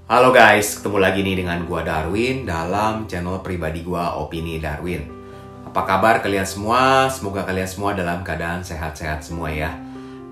Halo guys, ketemu lagi nih dengan gua Darwin dalam channel pribadi gua Opini Darwin. Apa kabar kalian semua? Semoga kalian semua dalam keadaan sehat-sehat semua ya.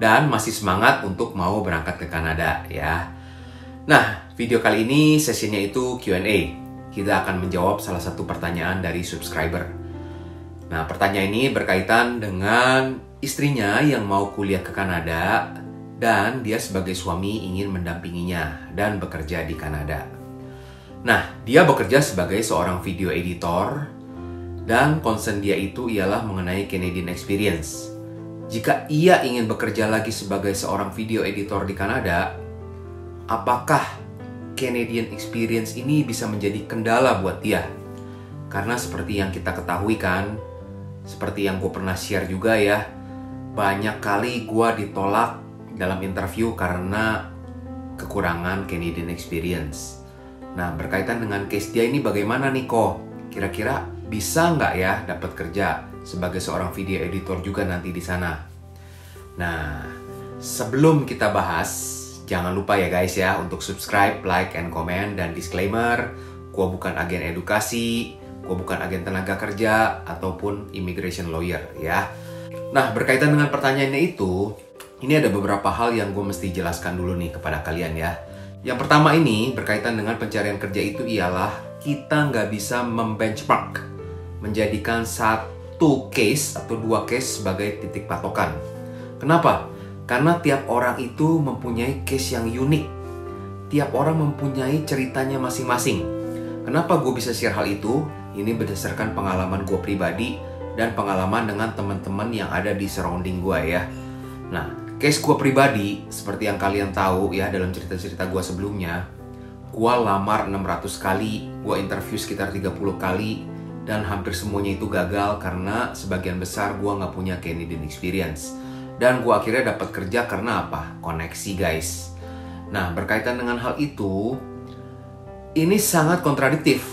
Dan masih semangat untuk mau berangkat ke Kanada ya. Nah, video kali ini sesinya itu Q&A. Kita akan menjawab salah satu pertanyaan dari subscriber. Nah, pertanyaan ini berkaitan dengan istrinya yang mau kuliah ke Kanada dan dia sebagai suami ingin mendampinginya dan bekerja di Kanada. Nah, dia bekerja sebagai seorang video editor dan concern dia itu ialah mengenai Canadian experience. Jika ia ingin bekerja lagi sebagai seorang video editor di Kanada, apakah Canadian experience ini bisa menjadi kendala buat dia? Karena seperti yang kita ketahui kan, seperti yang gue pernah share juga ya, banyak kali gue ditolak dalam interview karena kekurangan Canadian experience. Nah, berkaitan dengan case dia ini bagaimana nih kok? Kira-kira bisa nggak ya dapat kerja sebagai seorang video editor juga nanti di sana? Nah, sebelum kita bahas, jangan lupa ya guys ya untuk subscribe, like, and comment, dan disclaimer, gua bukan agen edukasi, gua bukan agen tenaga kerja, ataupun immigration lawyer ya. Nah, berkaitan dengan pertanyaannya itu, ini ada beberapa hal yang gue mesti jelaskan dulu nih kepada kalian ya. Yang pertama ini berkaitan dengan pencarian kerja itu ialah kita nggak bisa membenchmark, menjadikan satu case atau dua case sebagai titik patokan. Kenapa? Karena tiap orang itu mempunyai case yang unik. Tiap orang mempunyai ceritanya masing-masing. Kenapa gue bisa share hal itu? Ini berdasarkan pengalaman gue pribadi dan pengalaman dengan teman-teman yang ada di surrounding gue ya. Nah, case gue pribadi, seperti yang kalian tahu ya dalam cerita-cerita gue sebelumnya, gue lamar 600 kali, gue interview sekitar 30 kali, dan hampir semuanya itu gagal karena sebagian besar gue nggak punya Canadian experience. Dan gue akhirnya dapat kerja karena apa? Koneksi guys. Nah, berkaitan dengan hal itu, ini sangat kontradiktif.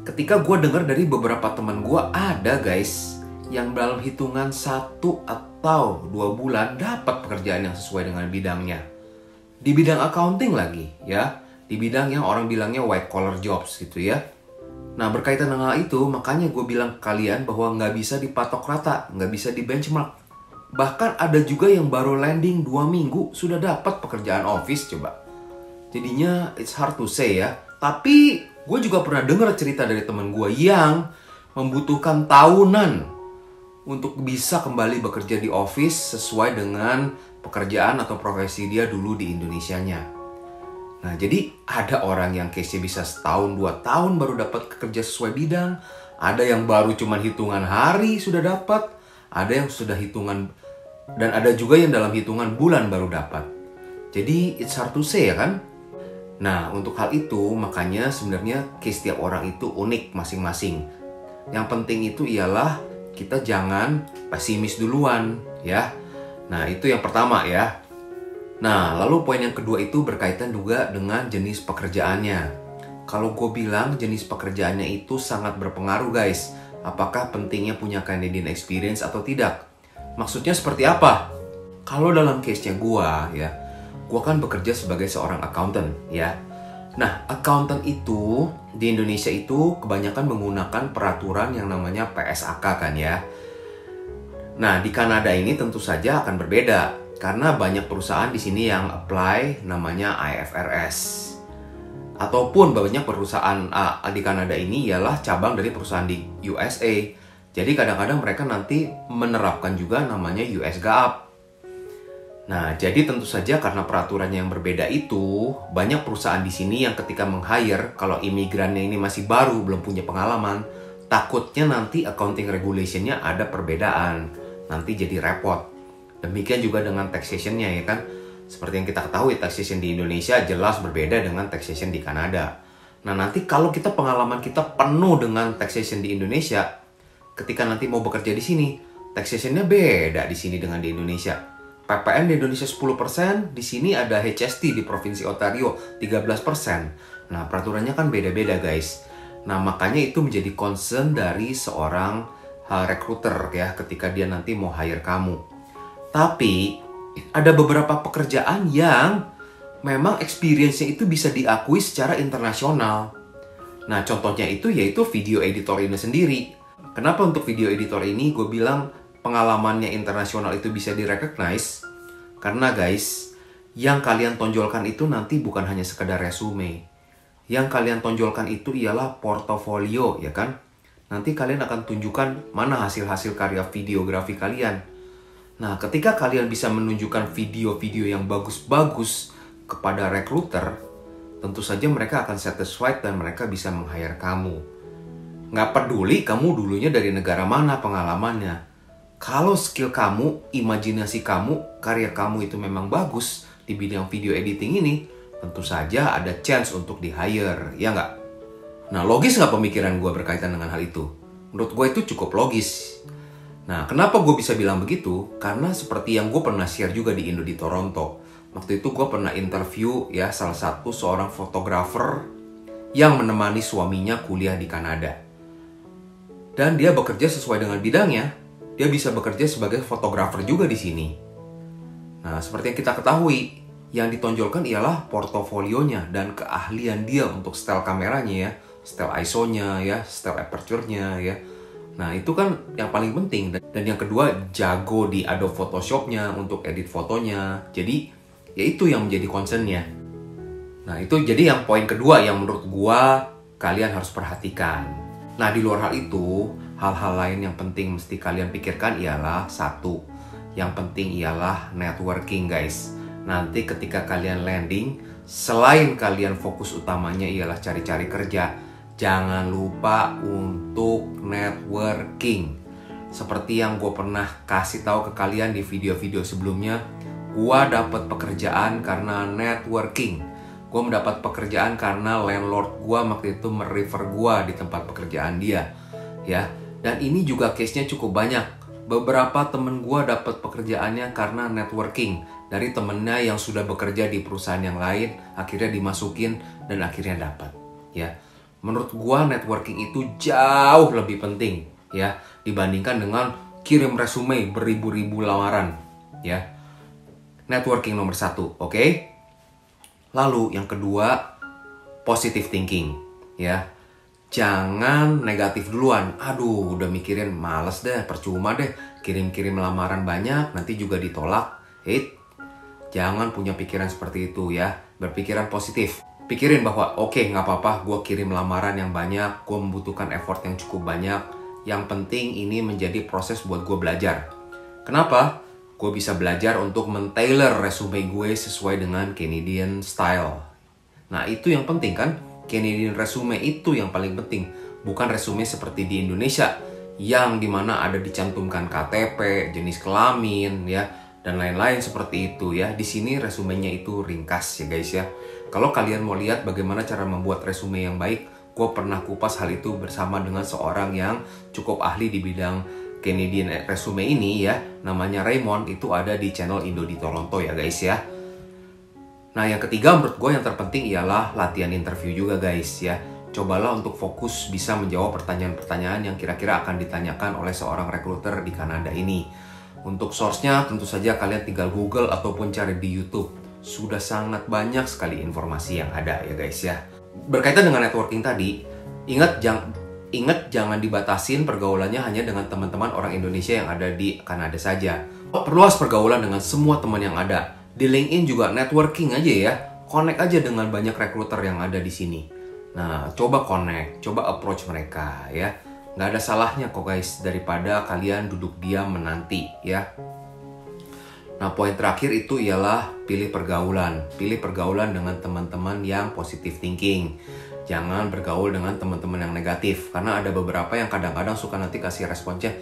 Ketika gue dengar dari beberapa teman gue, ada guys yang dalam hitungan 1 atau 2 bulan dapat pekerjaan yang sesuai dengan bidangnya. Di bidang accounting lagi ya, di bidang yang orang bilangnya white collar jobs gitu ya. Nah, berkaitan dengan hal itu, makanya gue bilang ke kalian bahwa nggak bisa dipatok rata, nggak bisa di benchmark. Bahkan ada juga yang baru landing 2 minggu sudah dapat pekerjaan office coba. Jadinya it's hard to say ya. Tapi gue juga pernah dengar cerita dari teman gue yang membutuhkan tahunan untuk bisa kembali bekerja di office sesuai dengan pekerjaan atau profesi dia dulu di Indonesianya. Nah, jadi ada orang yang case-nya bisa setahun, 2 tahun baru dapat kerja sesuai bidang. Ada yang baru cuman hitungan hari sudah dapat. Ada yang sudah hitungan, dan ada juga yang dalam hitungan bulan baru dapat. Jadi it's hard to say ya kan? Nah, untuk hal itu makanya sebenarnya case tiap orang itu unik masing-masing. Yang penting itu ialah kita jangan pesimis duluan ya. Nah, itu yang pertama ya. Nah, lalu poin yang kedua itu berkaitan juga dengan jenis pekerjaannya. Kalau gue bilang jenis pekerjaannya itu sangat berpengaruh guys. Apakah pentingnya punya Canadian experience atau tidak? Maksudnya seperti apa? Kalau dalam case-nya gue ya, gue kan bekerja sebagai seorang accountant ya. Nah, accountant itu di Indonesia itu kebanyakan menggunakan peraturan yang namanya PSAK kan ya. Nah, di Kanada ini tentu saja akan berbeda karena banyak perusahaan di sini yang apply namanya IFRS. Ataupun banyak perusahaan di Kanada ini ialah cabang dari perusahaan di USA. Jadi kadang-kadang mereka nanti menerapkan juga namanya US GAAP. Nah, jadi tentu saja karena peraturannya yang berbeda itu, banyak perusahaan di sini yang ketika meng-hire, kalau imigrannya ini masih baru, belum punya pengalaman, takutnya nanti accounting regulation-nya ada perbedaan. Nanti jadi repot. Demikian juga dengan taxation-nya ya kan. Seperti yang kita ketahui, taxation di Indonesia jelas berbeda dengan taxation di Kanada. Nah, nanti kalau kita pengalaman kita penuh dengan taxation di Indonesia, ketika nanti mau bekerja di sini, taxation-nya beda di sini dengan di Indonesia. PPN di Indonesia 10%, di sini ada HST di Provinsi Ontario 13%. Nah, peraturannya kan beda-beda guys. Nah, makanya itu menjadi concern dari seorang recruiter ya ketika dia nanti mau hire kamu. Tapi ada beberapa pekerjaan yang memang experience-nya itu bisa diakui secara internasional. Nah, contohnya itu yaitu video editor ini sendiri. Kenapa untuk video editor ini gue bilang pengalamannya internasional itu bisa di-recognize? Karena guys, yang kalian tonjolkan itu nanti bukan hanya sekedar resume. Yang kalian tonjolkan itu ialah portofolio, ya kan? Nanti kalian akan tunjukkan mana hasil-hasil karya videografi kalian. Nah, ketika kalian bisa menunjukkan video-video yang bagus-bagus kepada recruiter, tentu saja mereka akan satisfied dan mereka bisa meng-hire kamu. Nggak peduli kamu dulunya dari negara mana pengalamannya. Kalau skill kamu, imajinasi kamu, karir kamu itu memang bagus di bidang video editing ini, tentu saja ada chance untuk di-hire, ya nggak? Nah, logis nggak pemikiran gue berkaitan dengan hal itu? Menurut gue itu cukup logis. Nah, kenapa gue bisa bilang begitu? Karena seperti yang gue pernah share juga di Indo di Toronto. Waktu itu gue pernah interview ya salah satu seorang fotografer yang menemani suaminya kuliah di Kanada. Dan dia bekerja sesuai dengan bidangnya. Dia bisa bekerja sebagai fotografer juga di sini. Nah, seperti yang kita ketahui, yang ditonjolkan ialah portofolionya dan keahlian dia untuk style kameranya ya, style ISO-nya ya, style aperture-nya ya. Nah, itu kan yang paling penting. Dan yang kedua, jago di Adobe Photoshop-nya untuk edit fotonya. Jadi, ya itu yang menjadi concern-nya. Nah, itu jadi yang poin kedua yang menurut gua kalian harus perhatikan. Nah, di luar hal itu, hal-hal lain yang penting mesti kalian pikirkan ialah satu. Yang penting ialah networking, guys. Nanti ketika kalian landing, selain kalian fokus utamanya ialah cari-cari kerja, jangan lupa untuk networking. Seperti yang gue pernah kasih tahu ke kalian di video-video sebelumnya, gue dapat pekerjaan karena networking. Gue mendapat pekerjaan karena landlord gue waktu itu merefer gue di tempat pekerjaan dia, ya. Dan ini juga case-nya cukup banyak. Beberapa temen gue dapat pekerjaannya karena networking dari temennya yang sudah bekerja di perusahaan yang lain, akhirnya dimasukin dan akhirnya dapat, ya. Menurut gua networking itu jauh lebih penting ya dibandingkan dengan kirim resume beribu-ribu lamaran ya. Networking nomor satu, oke? Lalu yang kedua, positive thinking ya. Jangan negatif duluan. Aduh, udah mikirin males deh, percuma deh kirim-kirim lamaran banyak nanti juga ditolak. Jangan punya pikiran seperti itu ya. Berpikiran positif. Pikirin bahwa oke, nggak apa-apa gue kirim lamaran yang banyak, gue membutuhkan effort yang cukup banyak. Yang penting ini menjadi proses buat gue belajar. Kenapa? Gue bisa belajar untuk men-tailor resume gue sesuai dengan Canadian style. Nah, itu yang penting kan? Canadian resume itu yang paling penting. Bukan resume seperti di Indonesia yang dimana ada dicantumkan KTP, jenis kelamin ya, dan lain-lain seperti itu ya. Di sini resumenya itu ringkas ya guys ya. Kalau kalian mau lihat bagaimana cara membuat resume yang baik, gue pernah kupas hal itu bersama dengan seorang yang cukup ahli di bidang Canadian resume ini ya. Namanya Raymond, itu ada di channel Indo di Toronto ya guys ya. Nah, yang ketiga menurut gue yang terpenting ialah latihan interview juga guys ya. Cobalah untuk fokus bisa menjawab pertanyaan-pertanyaan yang kira-kira akan ditanyakan oleh seorang recruiter di Kanada ini. Untuk source-nya tentu saja kalian tinggal Google ataupun cari di YouTube. Sudah sangat banyak sekali informasi yang ada ya guys ya. Berkaitan dengan networking tadi, ingat jangan dibatasin pergaulannya hanya dengan teman-teman orang Indonesia yang ada di Kanada saja. Perluas pergaulan dengan semua teman yang ada. Di LinkedIn juga networking aja ya. Connect aja dengan banyak recruiter yang ada di sini. Nah, coba connect, coba approach mereka ya. Nggak ada salahnya kok guys daripada kalian duduk diam menanti ya. Nah, poin terakhir itu ialah pilih pergaulan. Pilih pergaulan dengan teman-teman yang positive thinking. Jangan bergaul dengan teman-teman yang negatif. Karena ada beberapa yang kadang-kadang suka nanti kasih responsnya,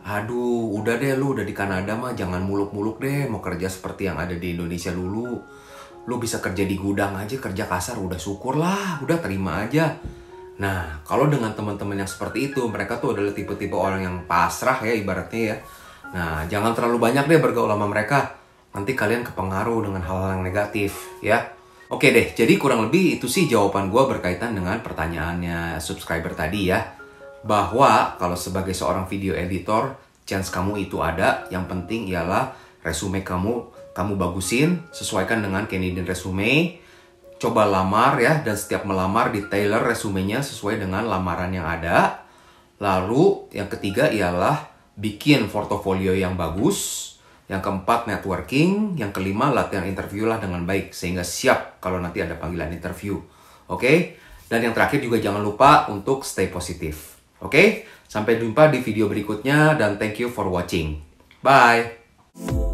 aduh, udah deh lu udah di Kanada mah jangan muluk-muluk deh. Mau kerja seperti yang ada di Indonesia dulu. Lu bisa kerja di gudang aja, kerja kasar, udah syukur lah, udah terima aja. Nah, kalau dengan teman-teman yang seperti itu, mereka tuh adalah tipe-tipe orang yang pasrah ya ibaratnya ya. Nah, jangan terlalu banyak deh bergaul sama mereka. Nanti kalian kepengaruh dengan hal-hal yang negatif, ya. Oke deh, jadi kurang lebih itu sih jawaban gue berkaitan dengan pertanyaannya subscriber tadi ya. bahwa kalau sebagai seorang video editor, chance kamu itu ada. Yang penting ialah resume kamu bagusin, sesuaikan dengan Canadian resume. Coba lamar ya, dan setiap melamar di tailor resumenya sesuai dengan lamaran yang ada. Lalu yang ketiga ialah bikin portofolio yang bagus. Yang keempat, networking. Yang kelima, latihan interview lah dengan baik sehingga siap kalau nanti ada panggilan interview. Oke? Dan yang terakhir juga jangan lupa untuk stay positif. Oke? Sampai jumpa di video berikutnya dan thank you for watching. Bye!